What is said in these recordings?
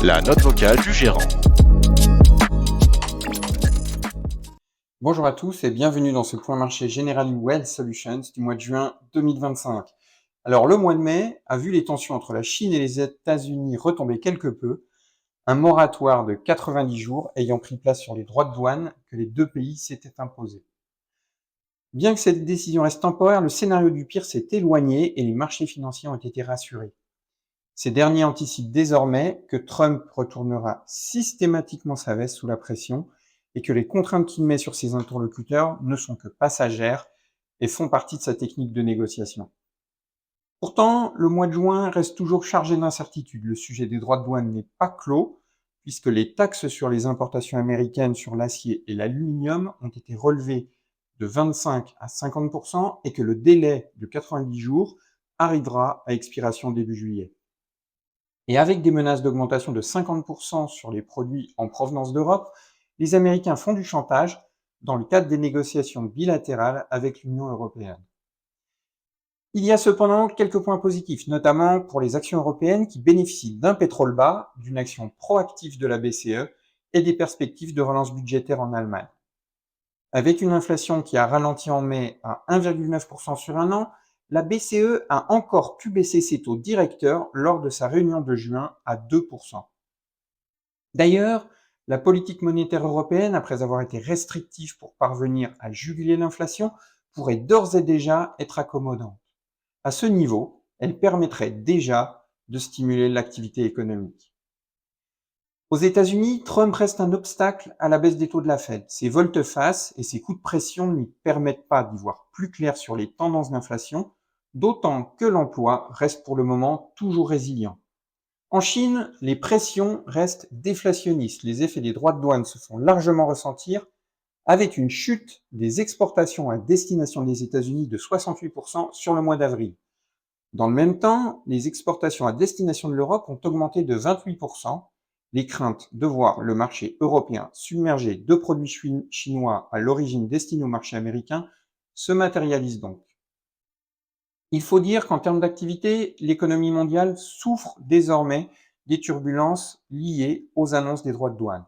La note vocale du gérant. Bonjour à tous et bienvenue dans ce point marché Generali Wealth Solutions du mois de juin 2025. Alors le mois de mai a vu les tensions entre la Chine et les États-Unis retomber quelque peu, un moratoire de 90 jours ayant pris place sur les droits de douane que les deux pays s'étaient imposés. Bien que cette décision reste temporaire, le scénario du pire s'est éloigné et les marchés financiers ont été rassurés. Ces derniers anticipent désormais que Trump retournera systématiquement sa veste sous la pression et que les contraintes qu'il met sur ses interlocuteurs ne sont que passagères et font partie de sa technique de négociation. Pourtant, le mois de juin reste toujours chargé d'incertitudes. Le sujet des droits de douane n'est pas clos, puisque les taxes sur les importations américaines sur l'acier et l'aluminium ont été relevées de 25 à 50% et que le délai de 90 jours arrivera à expiration début juillet. Et avec des menaces d'augmentation de 50% sur les produits en provenance d'Europe, les Américains font du chantage dans le cadre des négociations bilatérales avec l'Union européenne. Il y a cependant quelques points positifs, notamment pour les actions européennes qui bénéficient d'un pétrole bas, d'une action proactive de la BCE et des perspectives de relance budgétaire en Allemagne. Avec une inflation qui a ralenti en mai à 1,9% sur un an, la BCE a encore pu baisser ses taux directeurs lors de sa réunion de juin à 2%. D'ailleurs, la politique monétaire européenne, après avoir été restrictive pour parvenir à juguler l'inflation, pourrait d'ores et déjà être accommodante. À ce niveau, elle permettrait déjà de stimuler l'activité économique. Aux États-Unis, Trump reste un obstacle à la baisse des taux de la Fed. Ses volte-face et ses coups de pression ne lui permettent pas d'y voir plus clair sur les tendances d'inflation, d'autant que l'emploi reste pour le moment toujours résilient. En Chine, les pressions restent déflationnistes. Les effets des droits de douane se font largement ressentir, avec une chute des exportations à destination des États-Unis de 68% sur le mois d'avril. Dans le même temps, les exportations à destination de l'Europe ont augmenté de 28%. Les craintes de voir le marché européen submergé de produits chinois à l'origine destinés au marché américain se matérialisent donc. Il faut dire qu'en termes d'activité, l'économie mondiale souffre désormais des turbulences liées aux annonces des droits de douane.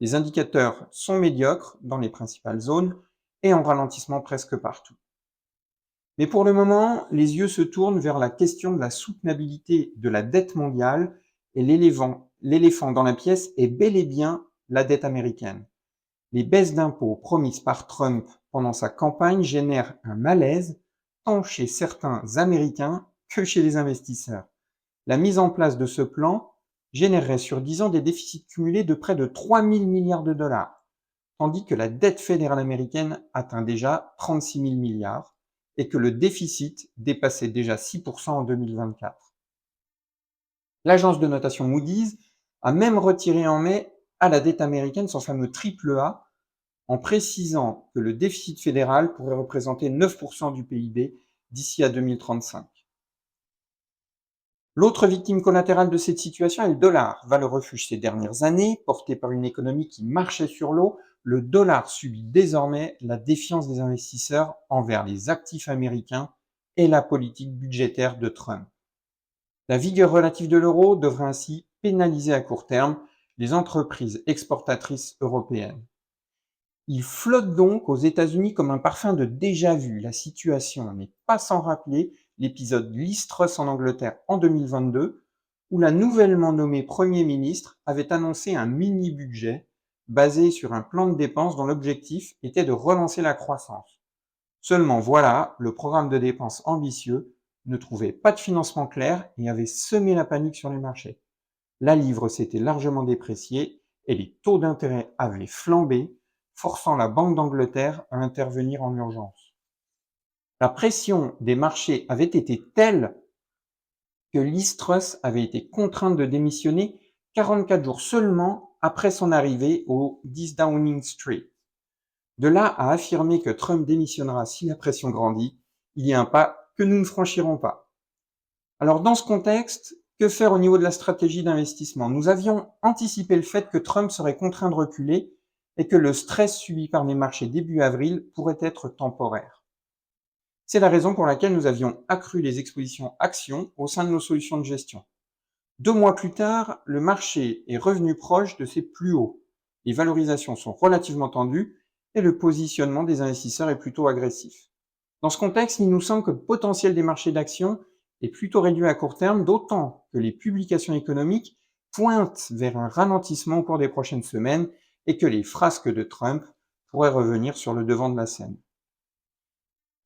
Les indicateurs sont médiocres dans les principales zones et en ralentissement presque partout. Mais pour le moment, les yeux se tournent vers la question de la soutenabilité de la dette mondiale et l'éléphant dans la pièce est bel et bien la dette américaine. Les baisses d'impôts promises par Trump pendant sa campagne génèrent un malaise tant chez certains Américains que chez les investisseurs. La mise en place de ce plan générerait sur 10 ans des déficits cumulés de près de 3 000 milliards de dollars, tandis que la dette fédérale américaine atteint déjà 36 000 milliards et que le déficit dépassait déjà 6% en 2024. L'agence de notation Moody's a même retiré en mai à la dette américaine son fameux triple A en précisant que le déficit fédéral pourrait représenter 9% du PIB d'ici à 2035. L'autre victime collatérale de cette situation est le dollar. Valeur refuge ces dernières années, porté par une économie qui marchait sur l'eau, le dollar subit désormais la défiance des investisseurs envers les actifs américains et la politique budgétaire de Trump. La vigueur relative de l'euro devrait ainsi pénaliser à court terme les entreprises exportatrices européennes. Il flotte donc aux États-Unis comme un parfum de déjà-vu. La situation n'est pas sans rappeler l'épisode Liz Truss en Angleterre en 2022, où la nouvellement nommée Premier ministre avait annoncé un mini-budget basé sur un plan de dépenses dont l'objectif était de relancer la croissance. Seulement voilà, le programme de dépenses ambitieux ne trouvait pas de financement clair et avait semé la panique sur les marchés. La livre s'était largement dépréciée et les taux d'intérêt avaient flambé, forçant la Banque d'Angleterre à intervenir en urgence. La pression des marchés avait été telle que Liz Truss avait été contrainte de démissionner 44 jours seulement après son arrivée au 10 Downing Street. De là à affirmer que Trump démissionnera si la pression grandit, il y a un pas que nous ne franchirons pas. Alors dans ce contexte, que faire au niveau de la stratégie d'investissement? Nous avions anticipé le fait que Trump serait contraint de reculer et que le stress subi par les marchés début avril pourrait être temporaire. C'est la raison pour laquelle nous avions accru les expositions actions au sein de nos solutions de gestion. 2 mois plus tard, le marché est revenu proche de ses plus hauts. Les valorisations sont relativement tendues et le positionnement des investisseurs est plutôt agressif. Dans ce contexte, il nous semble que le potentiel des marchés d'actions est plutôt réduit à court terme, d'autant que les publications économiques pointent vers un ralentissement au cours des prochaines semaines et que les frasques de Trump pourraient revenir sur le devant de la scène.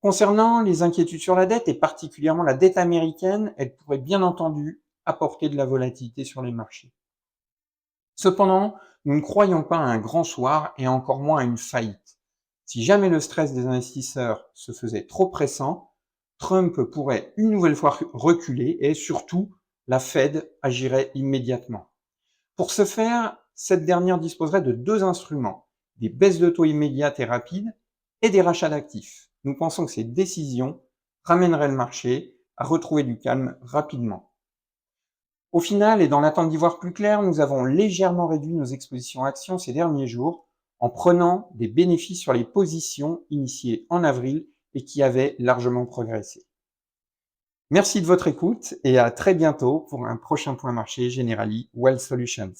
Concernant les inquiétudes sur la dette, et particulièrement la dette américaine, elles pourraient bien entendu apporter de la volatilité sur les marchés. Cependant, nous ne croyons pas à un grand soir et encore moins à une faillite. Si jamais le stress des investisseurs se faisait trop pressant, Trump pourrait une nouvelle fois reculer et surtout, la Fed agirait immédiatement. Pour ce faire, cette dernière disposerait de 2 instruments, des baisses de taux immédiates et rapides et des rachats d'actifs. Nous pensons que ces décisions ramèneraient le marché à retrouver du calme rapidement. Au final, et dans l'attente d'y voir plus clair, nous avons légèrement réduit nos expositions actions ces derniers jours en prenant des bénéfices sur les positions initiées en avril et qui avaient largement progressé. Merci de votre écoute et à très bientôt pour un prochain point marché Generali Wealth Solutions.